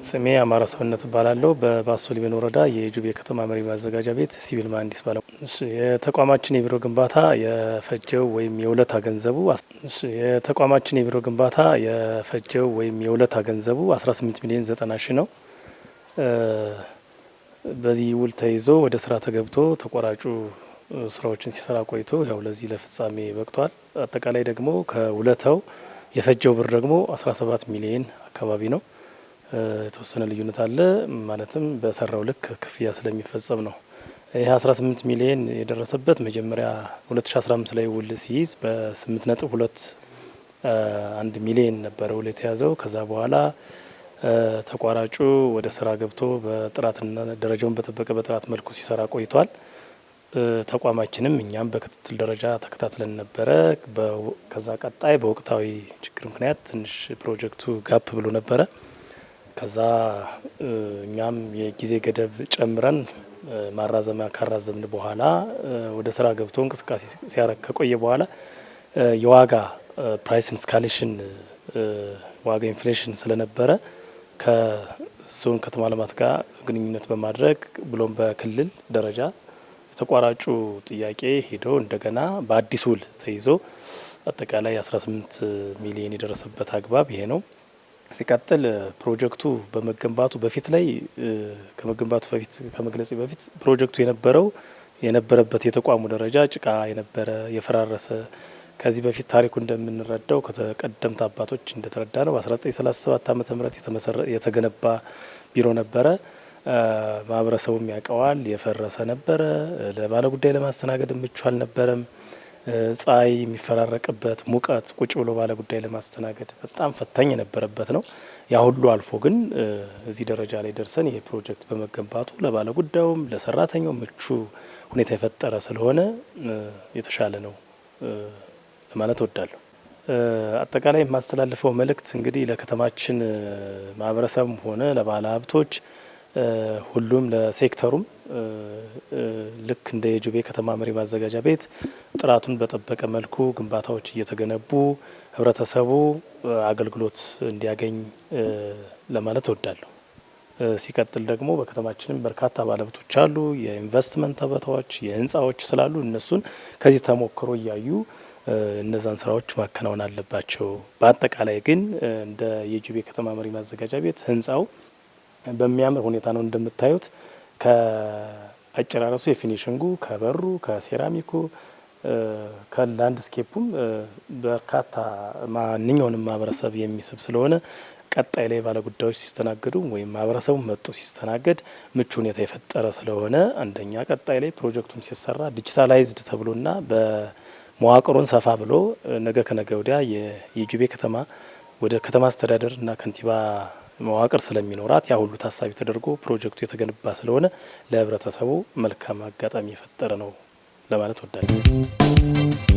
ስሜ አማራ ሰውነት ባላለው በባሶ ሊበን ወረዳ የጁቤ ከተማ መሪ ማዘጋጃ ቤት ሲቪል መሀንዲስ ባለው የተቋማችን የቢሮ ግንባታ የፈጀው ወይም የውለታ ገንዘቡ 18 ሚሊዮን 90 ሺህ ነው። በዚህ ውል ተይዞ ወደ ስራ ተገብቶ ተቆራጩ ስራዎችን ሲሰራ ቆይቶ ያው ለዚህ ለፍጻሜ በቅቷል። አጠቃላይ ደግሞ ከውለታው የፈጀው ብር ደግሞ 17 ሚሊዮን አካባቢ ነው። የተወሰነ ልዩነት አለ ማለትም በሰራው ልክ ክፍያ ስለሚፈጸም ነው። ይህ 18 ሚሊዮን የደረሰበት መጀመሪያ 2015 ላይ ውል ሲይዝ በ8.21 ሚሊዮን ነበረ ውል የተያዘው። ከዛ በኋላ ተቋራጩ ወደ ስራ ገብቶ በጥራትና ደረጃውን በጠበቀ በጥራት መልኩ ሲሰራ ቆይቷል። ተቋማችንም እኛም በክትትል ደረጃ ተከታትለን ነበረ። ከዛ ቀጣይ በወቅታዊ ችግር ምክንያት ትንሽ ፕሮጀክቱ ጋፕ ብሎ ነበረ። ከዛ እኛም የጊዜ ገደብ ጨምረን ማራዘሚያ ካራዘምን በኋላ ወደ ስራ ገብቶ እንቅስቃሴ ሲያረግ ከቆየ በኋላ የዋጋ ፕራይስ ኢንስካሌሽን ዋጋ ኢንፍሌሽን ስለነበረ ከዞን ከተማ ልማት ጋር ግንኙነት በማድረግ ብሎም በክልል ደረጃ ተቋራጩ ጥያቄ ሄዶ እንደገና በአዲስ ውል ተይዞ አጠቃላይ 18 ሚሊዮን የደረሰበት አግባብ ይሄ ነው። ሲቀጥል ፕሮጀክቱ በመገንባቱ በፊት ላይ ከመገንባቱ በፊት ከመግለጽ በፊት ፕሮጀክቱ የነበረበት የተቋሙ ደረጃ ጭቃ የነበረ የፈራረሰ ከዚህ በፊት ታሪኩ እንደምንረዳው ከተቀደምት አባቶች እንደተረዳ ነው በ1937 ዓመተ ምህረት የተገነባ ቢሮ ነበረ። ማህበረሰቡም ያውቀዋል። የፈረሰ ነበረ። ለባለ ጉዳይ ለማስተናገድ ምቹ አልነበረም። ፀሐይ የሚፈራረቅበት ሙቀት ቁጭ ብሎ ባለ ጉዳይ ለማስተናገድ በጣም ፈታኝ የነበረበት ነው። ያ ሁሉ አልፎ ግን እዚህ ደረጃ ላይ ደርሰን ይሄ ፕሮጀክት በመገንባቱ ለባለ ጉዳዩም ለሰራተኛው ምቹ ሁኔታ የፈጠረ ስለሆነ የተሻለ ነው ለማለት እወዳለሁ። አጠቃላይ የማስተላልፈው መልእክት እንግዲህ ለከተማችን ማህበረሰብም ሆነ ለባለ ሀብቶች ሁሉም ለሴክተሩም ልክ እንደ የጁቤ ከተማ መሪ ማዘጋጃ ቤት ጥራቱን በጠበቀ መልኩ ግንባታዎች እየተገነቡ ህብረተሰቡ አገልግሎት እንዲያገኝ ለማለት እወዳለሁ። ሲቀጥል ደግሞ በከተማችንም በርካታ ባለሀብቶች አሉ። የኢንቨስትመንት ቦታዎች፣ የህንፃዎች ስላሉ እነሱን ከዚህ ተሞክሮ እያዩ እነዛን ስራዎች ማከናወን አለባቸው። በአጠቃላይ ግን እንደ የጁቤ ከተማ መሪ ማዘጋጃ ቤት ህንፃው በሚያምር ሁኔታ ነው እንደምታዩት። ከአጨራረሱ የፊኒሽንጉ ከበሩ ከሴራሚኩ ከላንድስኬፑም በርካታ ማንኛውንም ማህበረሰብ የሚስብ ስለሆነ ቀጣይ ላይ ባለ ጉዳዮች ሲስተናገዱ ወይም ማህበረሰቡ መጥቶ ሲስተናገድ ምቹ ሁኔታ የፈጠረ ስለሆነ አንደኛ ቀጣይ ላይ ፕሮጀክቱም ሲሰራ ዲጂታላይዝድ ተብሎና በመዋቅሩን ሰፋ ብሎ ነገ ከነገ ወዲያ የጁቤ ከተማ ወደ ከተማ አስተዳደር እና ከንቲባ መዋቅር ስለሚኖራት ያ ሁሉ ታሳቢ ተደርጎ ፕሮጀክቱ የተገነባ ስለሆነ ለህብረተሰቡ መልካም አጋጣሚ የፈጠረ ነው ለማለት እወዳለሁ።